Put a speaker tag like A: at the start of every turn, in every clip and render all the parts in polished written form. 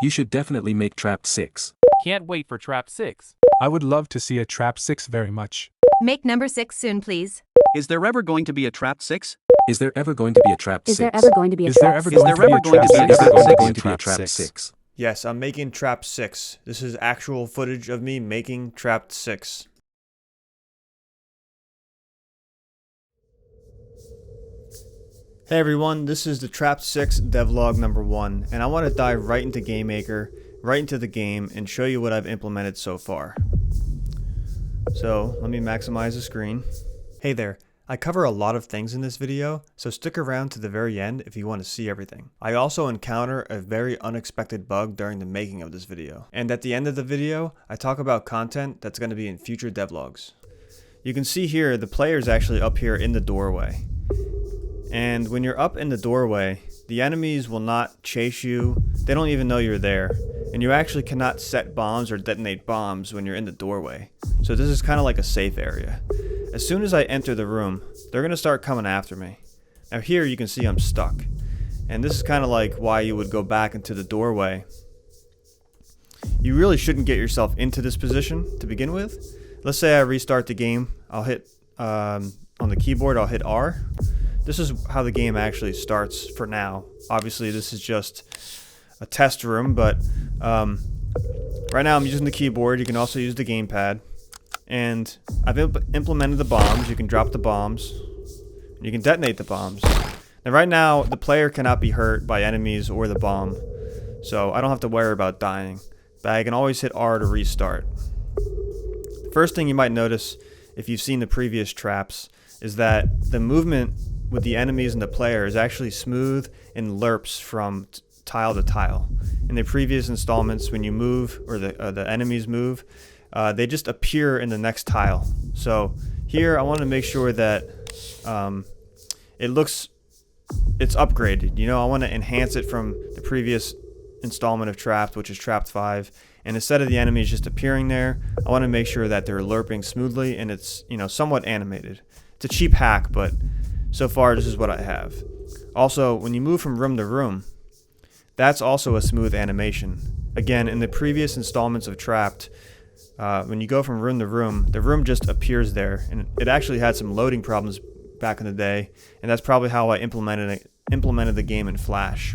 A: You should definitely make Trap 6.
B: Can't wait for Trap 6.
C: I would love to see a Trap 6 very much.
D: Make number 6 soon, please.
E: Is there ever going to be a Trap 6?
A: Is there ever going to be a Trap 6?
F: Is there ever going to be a
C: Is there
F: trap
C: ever
F: six?
C: going to be a Trap
A: Is there
C: 6?
A: ever going to be a Trap 6?
G: Yes, I'm making Trap 6. This is actual footage of me making Trap 6. Hey everyone, this is the Trap 6 devlog number 1, and I want to dive right into GameMaker, right into the game, and show you what I've implemented so far. So, let me maximize the screen. Hey there, I cover a lot of things in this video, so stick around to the very end if you want to see everything. I also encounter a very unexpected bug during the making of this video. And at the end of the video, I talk about content that's going to be in future devlogs. You can see here, the player is actually up here in the doorway. And when you're up in the doorway, the enemies will not chase you, they don't even know you're there, and you actually cannot set bombs or detonate bombs when you're in the doorway. So this is kind of like a safe area. As soon as I enter the room, they're going to start coming after me. Now here you can see I'm stuck, and this is kind of like why you would go back into the doorway. You really shouldn't get yourself into this position to begin with. Let's say I restart the game, I'll hit, on the keyboard I'll hit R. This is how the game actually starts for now. Obviously this is just a test room, but right now I'm using the keyboard. You can also use the gamepad. And I've implemented the bombs. You can drop the bombs. You can detonate the bombs. Now right now the player cannot be hurt by enemies or the bomb, so I don't have to worry about dying. But I can always hit R to restart. The first thing you might notice if you've seen the previous traps is that the movement with the enemies and the player is actually smooth and lerps from tile to tile. In the previous installments, when you move, or the enemies move, they just appear in the next tile. So here I want to make sure that it's upgraded. You know, I want to enhance it from the previous installment of Trapped, which is Trapped 5. And instead of the enemies just appearing there, I want to make sure that they're lerping smoothly and it's, you know, somewhat animated. It's a cheap hack, but so far this is what I have. Also, when you move from room to room, that's also a smooth animation. Again, in the previous installments of Trapped, when you go from room to room, the room just appears there, and it actually had some loading problems back in the day, and that's probably how I implemented the game in Flash.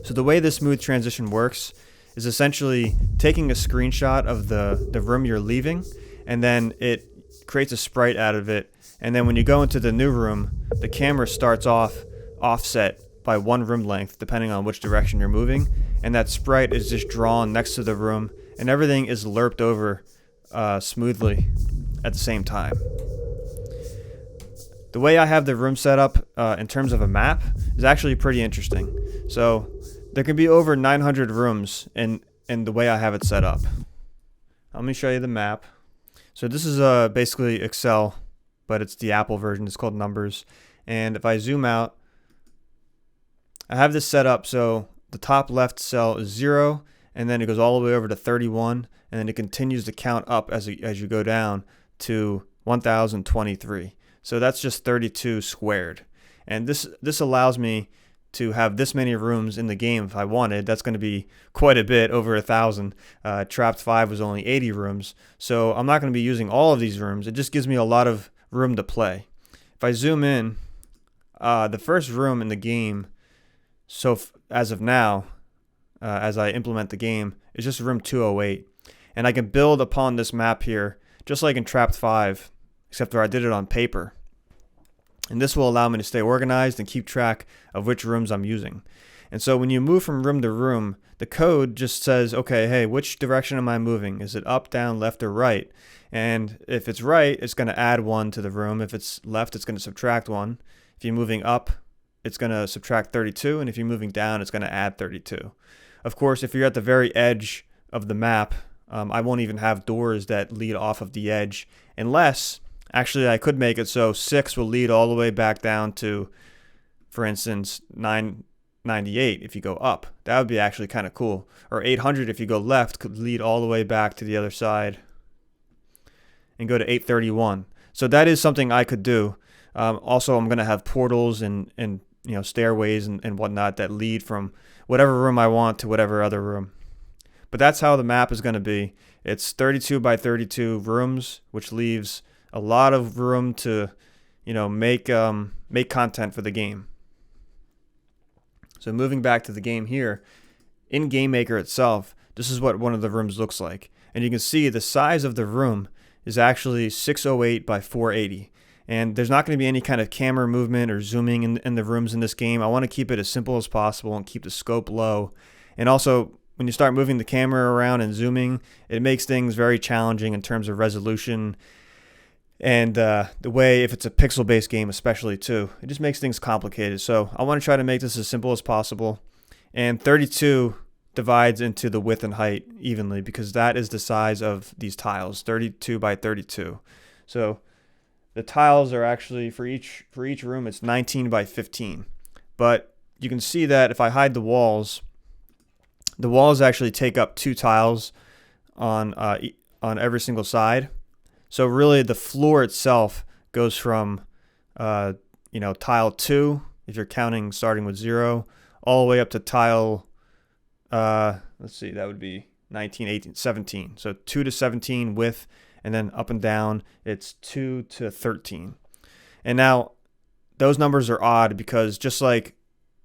G: So the way this smooth transition works is essentially taking a screenshot of the room you're leaving, and then it creates a sprite out of it, and then when you go into the new room, the camera starts off offset by one room length depending on which direction you're moving, and that sprite is just drawn next to the room, and everything is lerped over smoothly at the same time. The way I have the room set up in terms of a map is actually pretty interesting. So there can be over 900 rooms in the way I have it set up. Let me show you the map. So this is basically Excel, but it's the Apple version. It's called Numbers. And if I zoom out, I have this set up so the top left cell is 0, and then it goes all the way over to 31, and then it continues to count up as you go down to 1023. So that's just 32 squared. And this allows me to have this many rooms in the game if I wanted. That's going to be quite a bit, over 1,000. Trapped 5 was only 80 rooms, so I'm not going to be using all of these rooms. It just gives me a lot of room to play. If I zoom in, the first room in the game, so as of now, as I implement the game, is just room 208. And I can build upon this map here, just like in Trapped 5, except for I did it on paper. And this will allow me to stay organized and keep track of which rooms I'm using. And so when you move from room to room, the code just says, okay, hey, which direction am I moving? Is it up, down, left, or right? And if it's right, it's going to add 1 to the room. If it's left, it's going to subtract 1. If you're moving up, it's going to subtract 32. And if you're moving down, it's going to add 32. Of course, if you're at the very edge of the map, I won't even have doors that lead off of the edge, unless, actually I could make it so 6 will lead all the way back down to, for instance, 998 if you go up. That would be actually kind of cool. Or 800 if you go left could lead all the way back to the other side and go to 831. So that is something I could do. Also, I'm going to have portals and you know, stairways and whatnot that lead from whatever room I want to whatever other room. But that's how the map is going to be. It's 32 by 32 rooms, which leaves a lot of room to, make content for the game. So moving back to the game here, in GameMaker itself, this is what one of the rooms looks like. And you can see the size of the room is actually 608 by 480. And there's not going to be any kind of camera movement or zooming in the rooms in this game. I want to keep it as simple as possible and keep the scope low. And also, when you start moving the camera around and zooming, it makes things very challenging in terms of resolution and the way, if it's a pixel-based game especially too, it just makes things complicated. So I want to try to make this as simple as possible. And 32 divides into the width and height evenly because that is the size of these tiles, 32 by 32. So the tiles are actually, for each room, it's 19 by 15. But you can see that if I hide the walls actually take up 2 tiles on every single side. So really the floor itself goes from tile 2, if you're counting starting with 0, all the way up to tile let's see, that would be 19, 18, 17. So 2 to 17 width, and then up and down it's 2 to 13. And now those numbers are odd because just like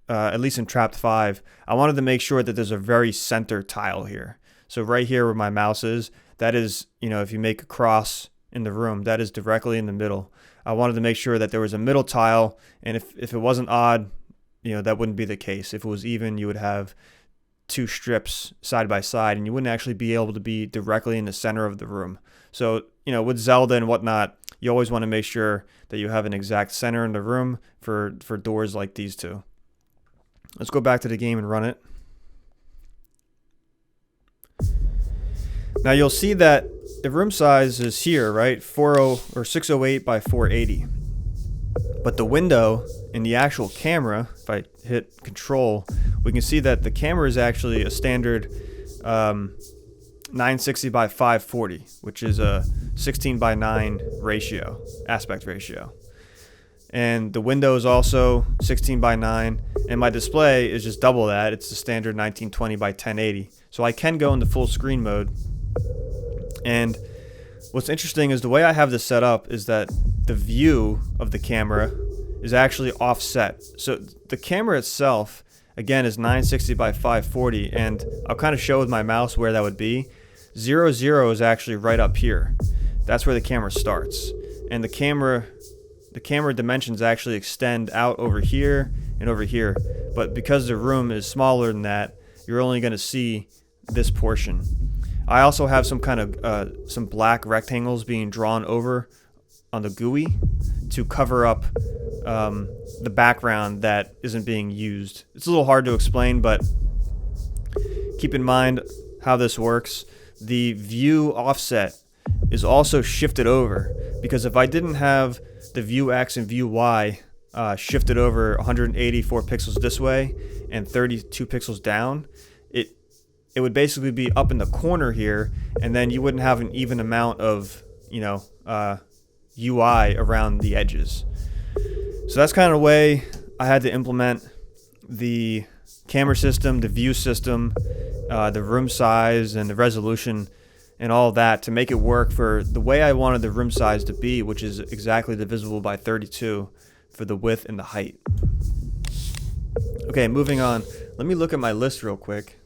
G: at least in Trapped 5, I wanted to make sure that there's a very center tile here. So right here where my mouse is, that is, if you make a cross in the room, that is directly in the middle. I wanted to make sure that there was a middle tile, and if it wasn't odd, that wouldn't be the case. If it was even, you would have 2 strips side by side, and you wouldn't actually be able to be directly in the center of the room. So, with Zelda and whatnot, you always want to make sure that you have an exact center in the room for doors like these two. Let's go back to the game and run it. Now you'll see that the room size is here, right? 608 by 480. But the window in the actual camera, if I hit control, we can see that the camera is actually a standard 960 by 540, which is a 16 by 9 ratio, aspect ratio. And the window is also 16 by 9, and my display is just double that. It's the standard 1920 by 1080. So I can go into full screen mode. And what's interesting is the way I have this set up is that the view of the camera is actually offset. So the camera itself, again, is 960 by 540, and I'll kind of show with my mouse where that would be. 0, 0 is actually right up here. That's where the camera starts. And the camera dimensions actually extend out over here and over here. But because the room is smaller than that, you're only going to see this portion. I also have some kind of some black rectangles being drawn over on the GUI to cover up the background that isn't being used. It's a little hard to explain, but keep in mind how this works. The view offset is also shifted over, because if I didn't have the view X and view Y shifted over 184 pixels this way and 32 pixels down, it would basically be up in the corner here, and then you wouldn't have an even amount of UI around the edges. So that's kind of the way I had to implement the camera system, the view system, the room size and the resolution and all that to make it work for the way I wanted the room size to be, which is exactly divisible by 32 for the width and the height. Okay, moving on. Let me look at my list real quick.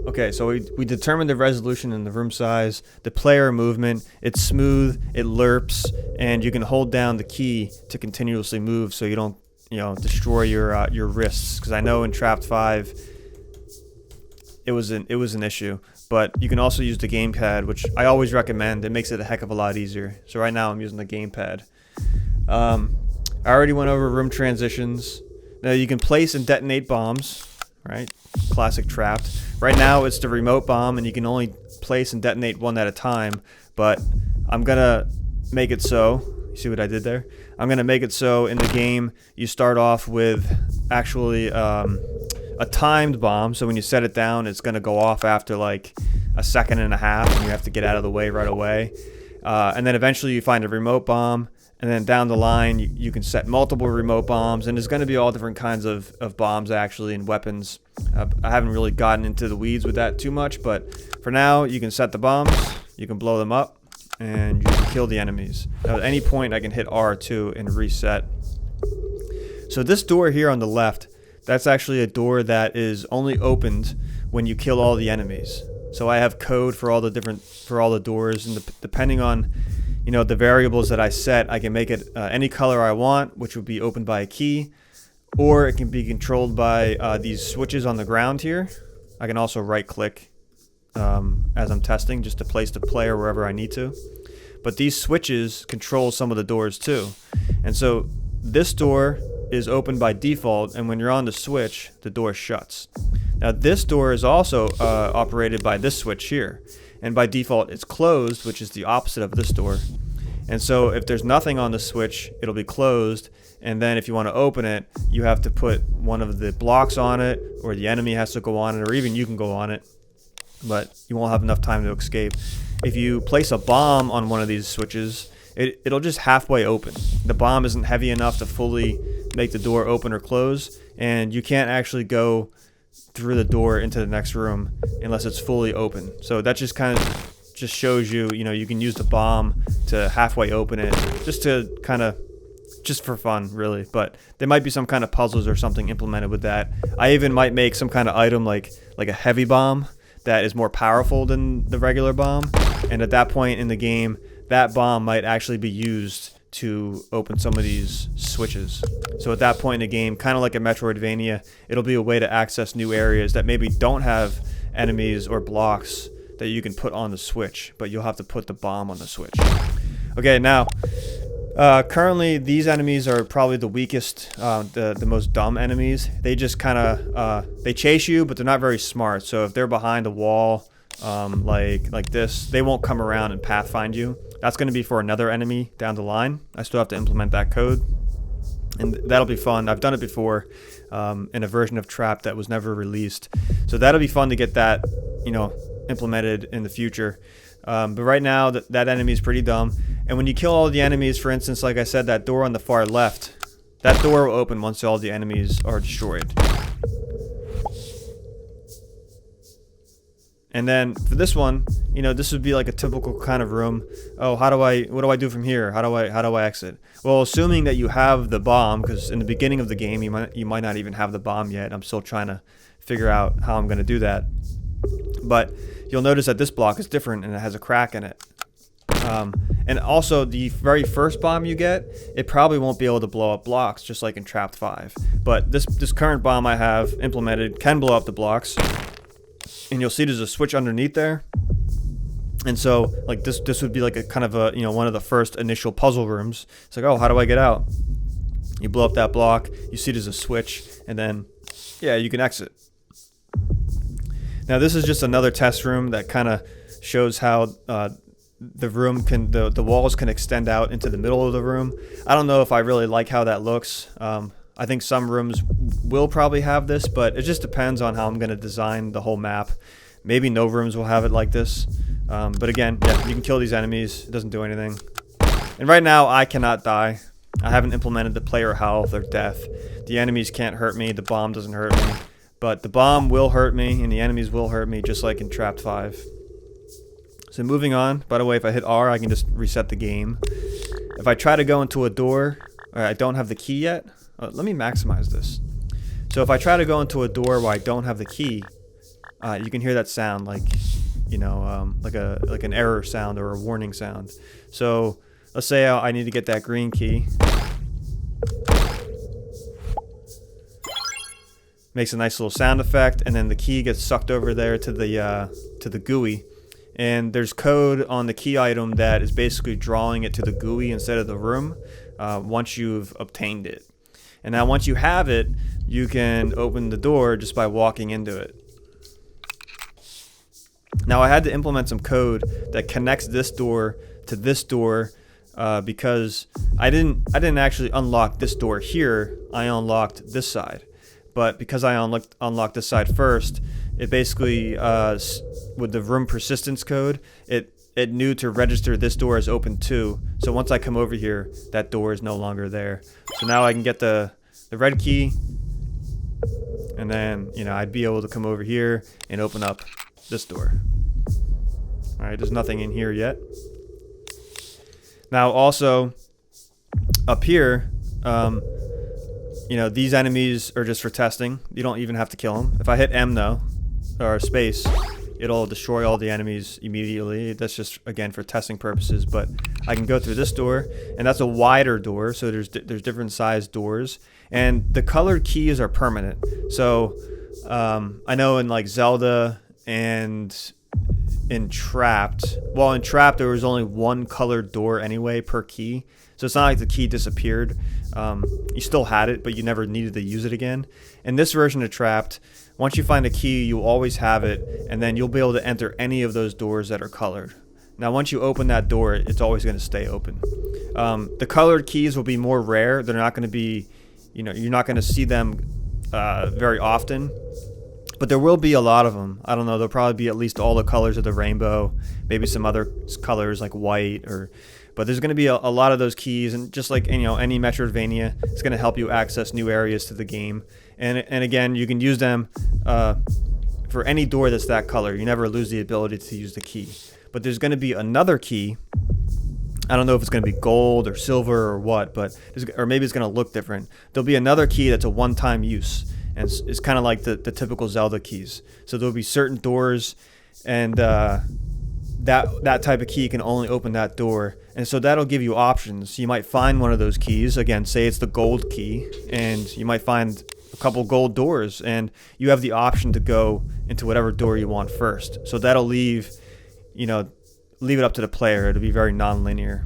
G: Okay, so we determined the resolution and the room size, the player movement. It's smooth, it lerps, and you can hold down the key to continuously move so you don't, destroy your wrists. Because I know in Trapped 5, it was an issue. But you can also use the gamepad, which I always recommend. It makes it a heck of a lot easier. So right now I'm using the gamepad. I already went over room transitions. Now you can place and detonate bombs, right? Classic Trapped. Right now it's the remote bomb, and you can only place and detonate one at a time, but I'm gonna make it so, you see what I did there? I'm gonna make it so in the game you start off with actually a timed bomb, so when you set it down it's gonna go off after like a second and a half, and you have to get out of the way right away. And then eventually you find a remote bomb, And then down the line, you can set multiple remote bombs, and there's going to be all different kinds of bombs actually and weapons. I haven't really gotten into the weeds with that too much, but for now, you can set the bombs, you can blow them up, and you can kill the enemies. Now, at any point, I can hit R2 and reset. So this door here on the left, that's actually a door that is only opened when you kill all the enemies. So I have code for all the doors, and depending on the variables that I set, I can make it any color I want, which would be opened by a key, or it can be controlled by these switches on the ground here. I can also right click as I'm testing just to place the player wherever I need to. But these switches control some of the doors too. And so this door is open by default, and when you're on the switch, the door shuts. Now this door is also operated by this switch here, and by default it's closed, which is the opposite of this door. And so if there's nothing on the switch, it'll be closed, and then if you want to open it, you have to put one of the blocks on it, or the enemy has to go on it, or even you can go on it, but you won't have enough time to escape. If you place a bomb on one of these switches, it'll just halfway open. The bomb isn't heavy enough to fully make the door open or close, and you can't actually go through the door into the next room unless it's fully open. So that just kind of just shows you, you can use the bomb to halfway open it, just for fun, really. But there might be some kind of puzzles or something implemented with that. I even might make some kind of item like a heavy bomb that is more powerful than the regular bomb, and at that point in the game, that bomb might actually be used to open some of these switches. So at that point in the game, kind of like a Metroidvania, it'll be a way to access new areas that maybe don't have enemies or blocks that you can put on the switch, but you'll have to put the bomb on the switch. Okay, now currently these enemies are probably the weakest, the most dumb enemies. They just kind of they chase you, but they're not very smart. So if they're behind a wall like this, they won't come around and pathfind you. That's going to be for another enemy down the line. I still have to implement that code, and that'll be fun. I've done it before in a version of Trap that was never released, so that'll be fun to get that implemented in the future. But right now that enemy is pretty dumb, and when you kill all the enemies, for instance, like I said, that door on the far left, that door will open once all the enemies are destroyed. And then for this one, this would be like a typical kind of room. Oh, what do I do from here? How do I exit? Well, assuming that you have the bomb, because in the beginning of the game, you might not even have the bomb yet. I'm still trying to figure out how I'm going to do that. But you'll notice that this block is different and it has a crack in it. And also the very first bomb you get, it probably won't be able to blow up blocks, just like in Trapped 5. But this current bomb I have implemented can blow up the blocks. And you'll see there's a switch underneath there. And so like this would be like a kind of a one of the first initial puzzle rooms. It's like, oh, how do I get out? You blow up that block, you see there's a switch, and then yeah, you can exit. Now this is just another test room that kind of shows how the walls can extend out into the middle of the room. I don't know if I really like how that looks. I think some rooms will probably have this, but it just depends on how I'm going to design the whole map. Maybe no rooms will have it like this. But again, yeah, you can kill these enemies. It doesn't do anything. And right now, I cannot die. I haven't implemented the player health or death. The enemies can't hurt me. The bomb doesn't hurt me. But the bomb will hurt me, and the enemies will hurt me, just like in Trapped 5. So moving on. By the way, if I hit R, I can just reset the game. If I try to go into a door, or I don't have the key yet. Let me maximize this. So if I try to go into a door where I don't have the key, you can hear that sound like an error sound or a warning sound. So let's say I need to get that green key. Makes a nice little sound effect, and then the key gets sucked over there to the GUI. And there's code on the key item that is basically drawing it to the GUI instead of the room once you've obtained it. And now once you have it, you can open the door just by walking into it. Now I had to implement some code that connects this door to this door because I didn't actually unlock this door here. I unlocked this side. But because I unlocked this side first, it basically with the room persistence code, it it knew to register this door as open too. So once I come over here, that door is no longer there. So now I can get the red key, and then, you know, I'd be able to come over here and open up this door. All right, there's nothing in here yet. Now also up here, you know, these enemies are just for testing. You don't even have to kill them. If I hit M though, or space, it'll destroy all the enemies immediately. That's just, again, for testing purposes. But I can go through this door, and that's a wider door, so there's different sized doors, and the colored keys are permanent. So I know in like Zelda and in Trapped, well, in Trapped there was only one colored door anyway per key, so it's not like the key disappeared. You still had it, but you never needed to use it again. In this version of Trapped, once you find a key, you always have it, and then you'll be able to enter any of those doors that are colored. Now, once you open that door, it's always going to stay open. The colored keys will be more rare. They're not going to be, you know, you're not going to see them very often, but there will be a lot of them. I don't know, there'll probably be at least all the colors of the rainbow, maybe some other colors like white, but there's going to be a lot of those keys, and just like, you know, any Metroidvania, it's going to help you access new areas to the game. And again, you can use them for any door that's that color. You never lose the ability to use the key. But there's going to be another key. I don't know if it's going to be gold or silver or what, or maybe it's going to look different. There'll be another key that's a one-time use, and it's kind of like the typical Zelda keys. So there'll be certain doors, and that type of key can only open that door, and so that'll give you options. You might find one of those keys, again, say it's the gold key, and you might find a couple gold doors, and you have the option to go into whatever door you want first. So that'll leave it up to the player. It'll be very non-linear.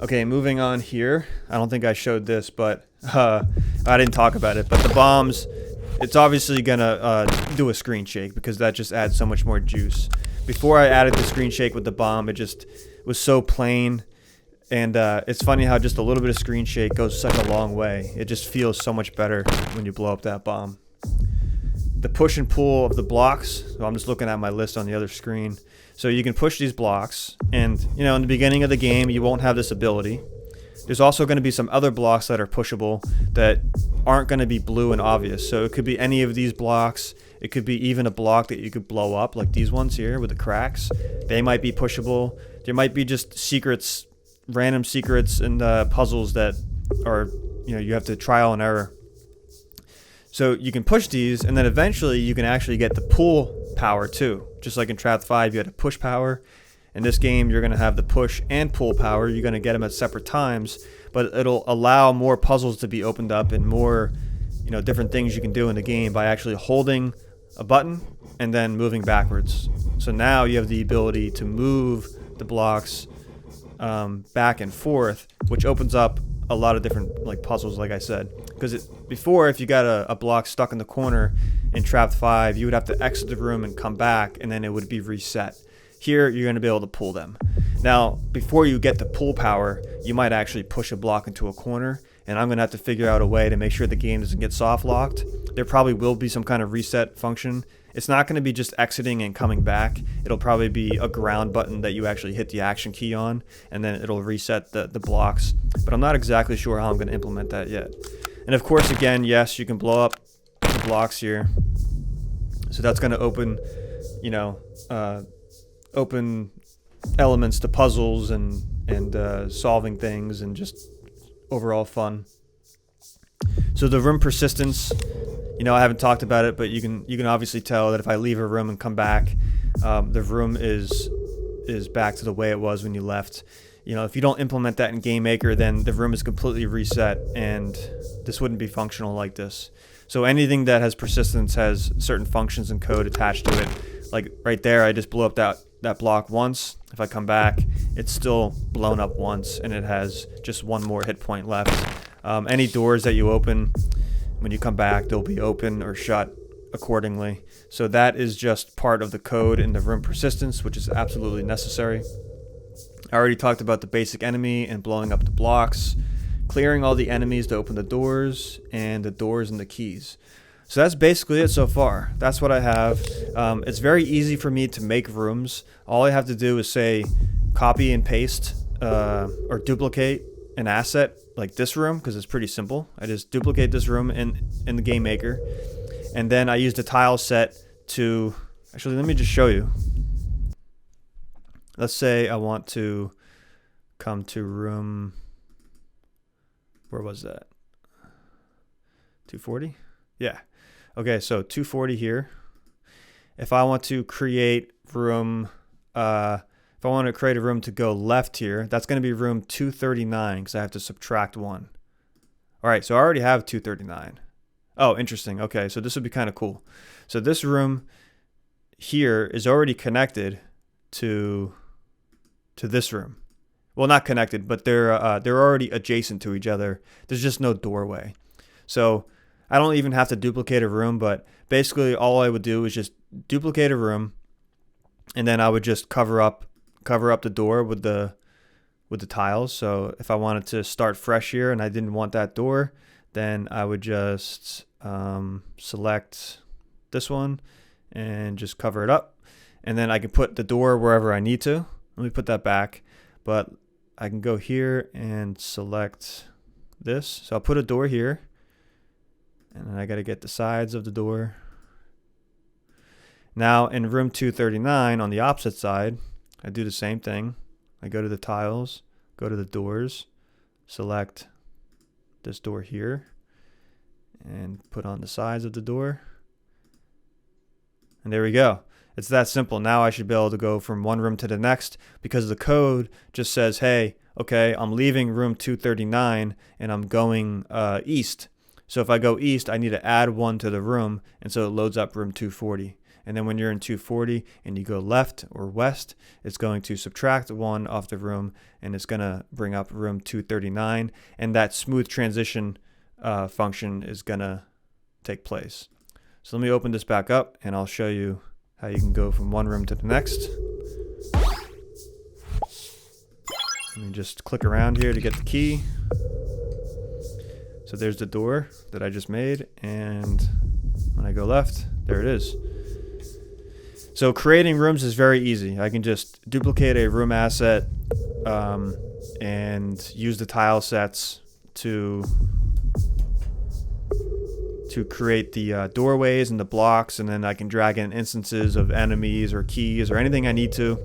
G: Okay, moving on here. I don't think I showed this, but I didn't talk about it, but the bombs, it's obviously gonna do a screen shake, because that just adds so much more juice. Before I added the screen shake with the bomb, it just was so plain. And it's funny how just a little bit of screen shake goes such a long way. It just feels so much better when you blow up that bomb. The push and pull of the blocks. So I'm just looking at my list on the other screen. So you can push these blocks, and you know, in the beginning of the game you won't have this ability. There's also going to be some other blocks that are pushable that aren't going to be blue and obvious. So it could be any of these blocks. It could be even a block that you could blow up, like these ones here with the cracks. They might be pushable. There might be just secrets, random secrets and puzzles that are, you know, you have to trial and error. So you can push these, and then eventually you can actually get the pull power too. Just like in Trapped 5, you had a push power. In this game, you're going to have the push and pull power. You're going to get them at separate times, but it'll allow more puzzles to be opened up and more, you know, different things you can do in the game by actually holding a button and then moving backwards. So now you have the ability to move the blocks back and forth, which opens up a lot of different like puzzles, like I said. Because before, if you got a block stuck in the corner in Trapped 5, you would have to exit the room and come back, and then it would be reset. Here, you're going to be able to pull them. Now, before you get the pull power, you might actually push a block into a corner, and I'm going to have to figure out a way to make sure the game doesn't get soft locked. There probably will be some kind of reset function. It's not going to be just exiting and coming back. It'll probably be a ground button that you actually hit the action key on, and then it'll reset the blocks. But I'm not exactly sure how I'm going to implement that yet. And of course, again, yes, you can blow up the blocks here. So that's going to open, you know, open elements to puzzles and solving things and just overall fun. So the room persistence, you know, I haven't talked about it, but you can obviously tell that if I leave a room and come back, the room is back to the way it was when you left. You know, if you don't implement that in GameMaker, then the room is completely reset, and this wouldn't be functional like this. So anything that has persistence has certain functions and code attached to it. Like right there, I just blew up that block once. If I come back, it's still blown up once, and it has just one more hit point left. Any doors that you open, when you come back, they'll be open or shut accordingly. So that is just part of the code in the room persistence, which is absolutely necessary. I already talked about the basic enemy and blowing up the blocks, clearing all the enemies to open the doors, and the doors and the keys. So that's basically it so far. That's what I have. It's very easy for me to make rooms. All I have to do is say copy and paste or duplicate an asset like this room, because it's pretty simple. I just duplicate this room in the GameMaker, and then I use the tile set to, actually let me just show you. Let's say I want to come to room, where was that? 240? Yeah. Okay, so 240 here. If I want to create room, if I want to create a room to go left here, that's going to be room 239 because I have to subtract 1. All right, so I already have 239. Oh, interesting. Okay, so this would be kind of cool. So this room here is already connected to this room. Well, not connected, but they're already adjacent to each other. There's just no doorway. So I don't even have to duplicate a room, but basically all I would do is just duplicate a room, and then I would just cover up the door with the tiles. So if I wanted to start fresh here and I didn't want that door, then I would just select this one and just cover it up, and then I can put the door wherever I need to. Let me put that back, but I can go here and select this. So I'll put a door here, and then I got to get the sides of the door. Now in room 239 on the opposite side, I do the same thing. I go to the tiles, go to the doors, select this door here, and put on the sides of the door. And there we go. It's that simple. Now I should be able to go from one room to the next, because the code just says, hey, okay, I'm leaving room 239 and I'm going east. So if I go east, I need to add 1 to the room, and so it loads up room 240. And then when you're in 240 and you go left or west, it's going to subtract 1 off the room, and it's going to bring up room 239, and that smooth transition function is going to take place. So let me open this back up, and I'll show you how you can go from one room to the next. Let me just click around here to get the key. So there's the door that I just made, and when I go left, there it is. So creating rooms is very easy. I can just duplicate a room asset and use the tile sets to create the doorways and the blocks, and then I can drag in instances of enemies or keys or anything I need to.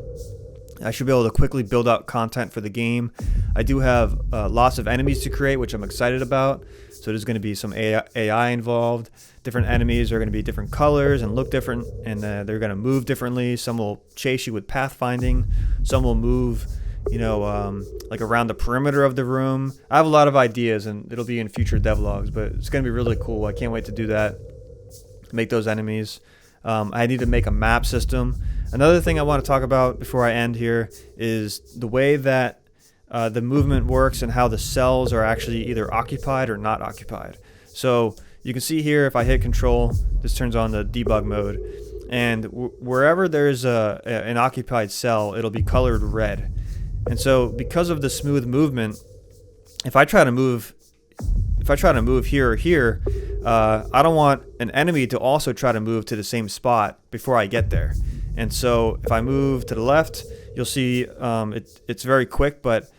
G: I should be able to quickly build out content for the game. I do have lots of enemies to create, which I'm excited about. So there's going to be some AI involved. Different enemies are going to be different colors and look different, and they're going to move differently. Some will chase you with pathfinding. Some will move, like around the perimeter of the room. I have a lot of ideas, and it'll be in future devlogs, but it's going to be really cool. I can't wait to do that, make those enemies. I need to make a map system. Another thing I want to talk about before I end here is the way that the movement works and how the cells are actually either occupied or not occupied. So you can see here, if I hit control, this turns on the debug mode, and wherever there's an occupied cell, it'll be colored red. And so because of the smooth movement, if I try to move here or here, I don't want an enemy to also try to move to the same spot before I get there. And so if I move to the left, you'll see it's very quick, but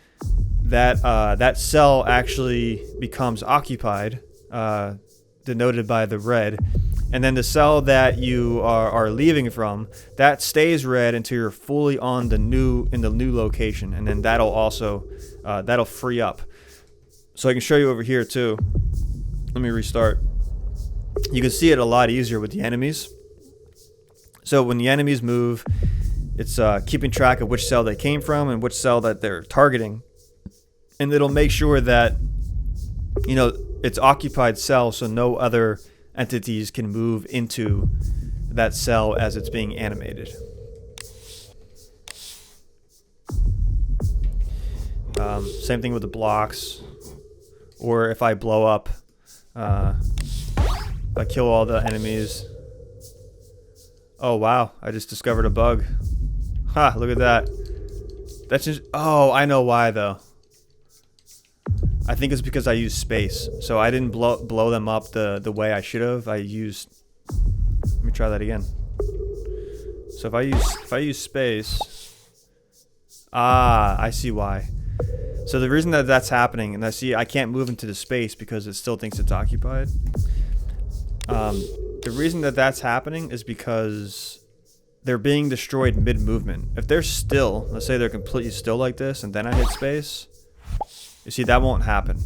G: that cell actually becomes occupied, denoted by the red. And then the cell that you are leaving from, that stays red until you're fully on the new location, and then that'll also that'll free up. So I can show you over here too. Let me restart. You can see it a lot easier with the enemies. So when the enemies move, it's keeping track of which cell they came from and which cell that they're targeting, and it'll make sure that it's occupied cell, so no other entities can move into that cell as it's being animated. Same thing with the blocks, or if I blow up, if I kill all the enemies. Oh wow, I just discovered a bug. Ha, look at that. That's just, oh, I know why though. I think it's because I used space. So I didn't blow them up the way I should have. Let me try that again. So if I use space, I see why. So the reason that that's happening, and I can't move into the space because it still thinks it's occupied. The reason that that's happening is because they're being destroyed mid-movement. If they're still, let's say they're completely still like this, and then I hit space, you see that won't happen.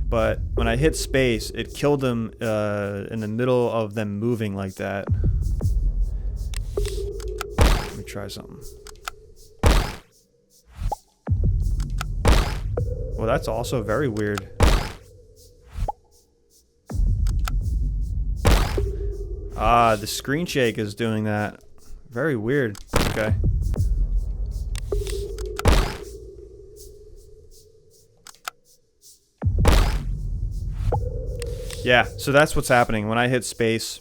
G: But when I hit space, it killed them in the middle of them moving like that. Let me try something. Well, that's also very weird. The screen shake is doing that. Very weird. Okay. Yeah, so that's what's happening. When I hit space,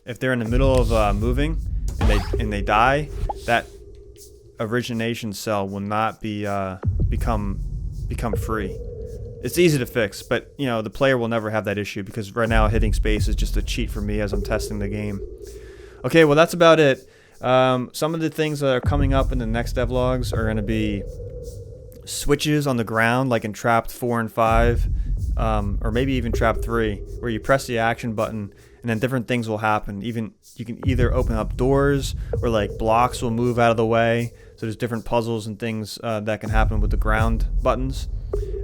G: if they're in the middle of moving and they die, that origination cell will not be become free. It's easy to fix, but you know the player will never have that issue because right now hitting space is just a cheat for me as I'm testing the game. Okay, well that's about it. Some of the things that are coming up in the next devlogs are going to be switches on the ground, like in Trapped 4 and 5, or maybe even Trapped 3, where you press the action button and then different things will happen. Even you can either open up doors or like blocks will move out of the way. So there's different puzzles and things that can happen with the ground buttons.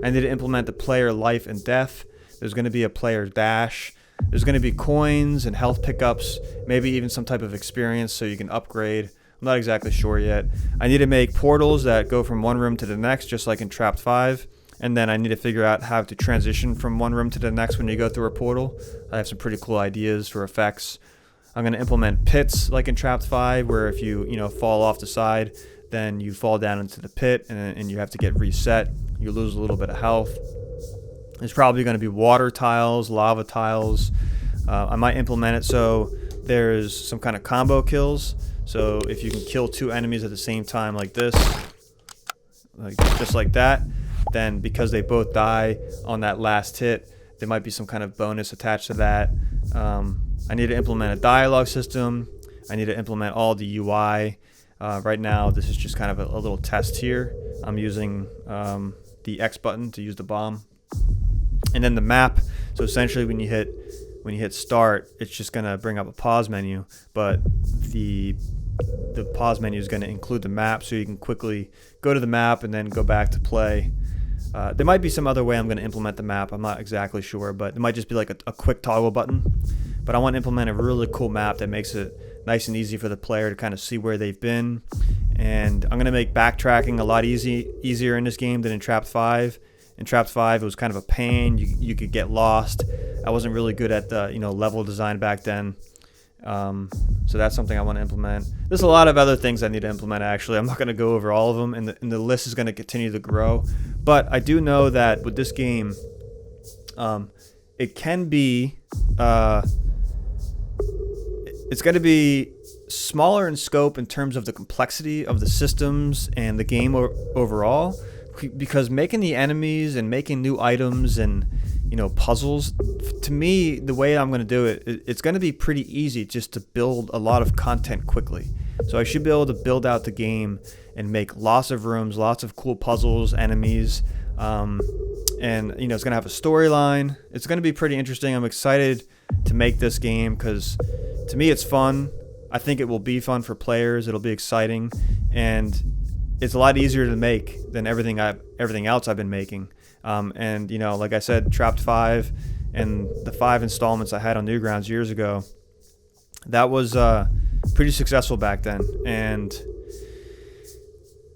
G: I need to implement the player life and death. There's going to be a player dash. There's going to be coins and health pickups, maybe even some type of experience so you can upgrade. I'm not exactly sure yet. I need to make portals that go from one room to the next, just like in Trapped 5. And then I need to figure out how to transition from one room to the next when you go through a portal. I have some pretty cool ideas for effects. I'm going to implement pits like in Trapped 5, where if you fall off the side, then you fall down into the pit and you have to get reset. You lose a little bit of health. There's probably going to be water tiles, lava tiles. I might implement it so there's some kind of combo kills. So if you can kill 2 enemies at the same time like this, just like that, then because they both die on that last hit, there might be some kind of bonus attached to that. I need to implement a dialogue system. I need to implement all the UI. Right now, this is just kind of a little test here. I'm using the X button to use the bomb. And then the map. So essentially when you hit start, it's just going to bring up a pause menu, but the pause menu is going to include the map so you can quickly go to the map and then go back to play. There might be some other way I'm going to implement the map. I'm not exactly sure, but it might just be like a quick toggle button. But I want to implement a really cool map that makes it nice and easy for the player to kind of see where they've been. And I'm going to make backtracking a lot easier in this game than in Trapped 5. In Trapped 5, it was kind of a pain. You could get lost. I wasn't really good at the level design back then. So that's something I want to implement. There's a lot of other things I need to implement, actually. I'm not going to go over all of them, and the list is going to continue to grow. But I do know that with this game, it can be... it's going to be smaller in scope in terms of the complexity of the systems and the game overall, because making the enemies and making new items and puzzles, to me, the way I'm going to do it, it's going to be pretty easy just to build a lot of content quickly. So I should be able to build out the game and make lots of rooms, lots of cool puzzles, enemies, and it's going to have a storyline. It's going to be pretty interesting. I'm excited to make this game because to me it's fun. I think it will be fun for players. It'll be exciting, and it's a lot easier to make than everything else I've been making. And like I said, Trapped 5 and the 5 installments I had on Newgrounds years ago, that was pretty successful back then. And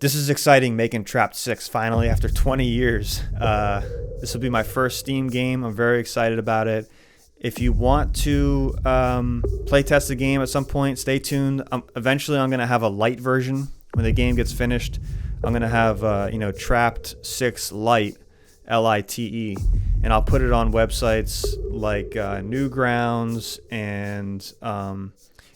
G: this is exciting, making Trapped 6 finally after 20 years. This will be my first Steam game. I'm very excited about it. If you want to play test the game at some point, stay tuned. Eventually, I'm going to have a light version. When the game gets finished, I'm going to have, Trapped 6 Lite, Lite, and I'll put it on websites like Newgrounds and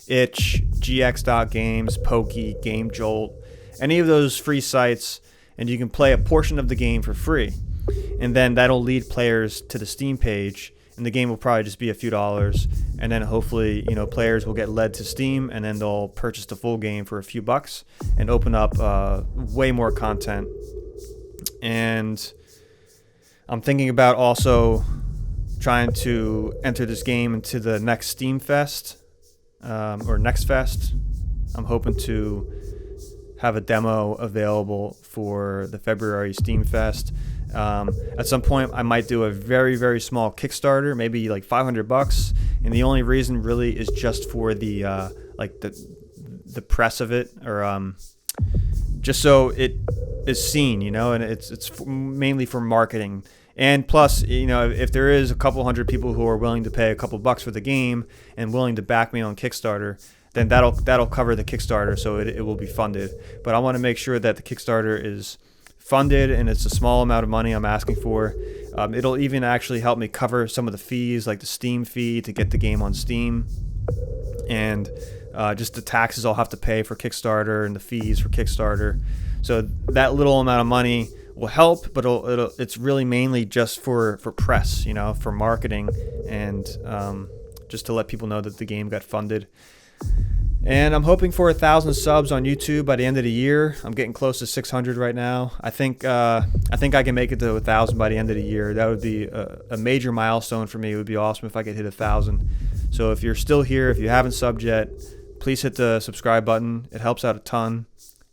G: Itch, GX.games, Pokey, Game Jolt, any of those free sites, and you can play a portion of the game for free. and then that'll lead players to the Steam page, and the game will probably just be a few dollars, and then hopefully, you know, players will get led to Steam, and then they'll purchase the full game for a few bucks and open up way more content. And I'm thinking about also trying to enter this game into the next Steam Fest, or Next Fest. I'm hoping to have a demo available for the February Steam Fest. At some point, I might do a very, very small Kickstarter, maybe like $500, and the only reason really is just for the like the press of it, or just so it is seen, you know, and it's mainly for marketing. And plus, you know, if there is a couple hundred people who are willing to pay a couple bucks for the game and willing to back me on Kickstarter, then that'll cover the Kickstarter, so it will be funded. But I want to make sure that the Kickstarter is funded, and it's a small amount of money I'm asking for. It'll even actually help me cover some of the fees, like the Steam fee to get the game on Steam, and just the taxes I'll have to pay for Kickstarter and the fees for Kickstarter. So that little amount of money will help, but it's really mainly just for press, you know, for marketing, and just to let people know that the game got funded. And I'm hoping for 1,000 subs on YouTube by the end of the year. I'm getting close to 600 right now. I think I can make it to 1,000 by the end of the year. That would be a major milestone for me. It would be awesome if I could hit 1,000. So if you're still here, if you haven't subbed yet, please hit the subscribe button. It helps out a ton.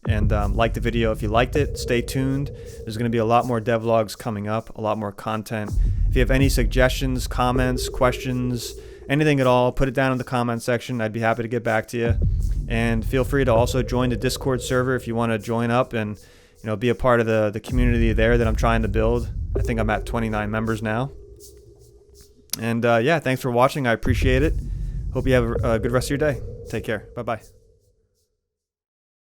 G: And like the video if you liked it. Stay tuned. There's going to be a lot more devlogs coming up, a lot more content. If you have any suggestions, comments, questions, anything at all, put it down in the comment section. I'd be happy to get back to you. And feel free to also join the Discord server if you want to join up and, you know, be a part of the community there that I'm trying to build. I think I'm at 29 members now. And yeah, thanks for watching. I appreciate it. Hope you have a good rest of your day. Take care. Bye-bye.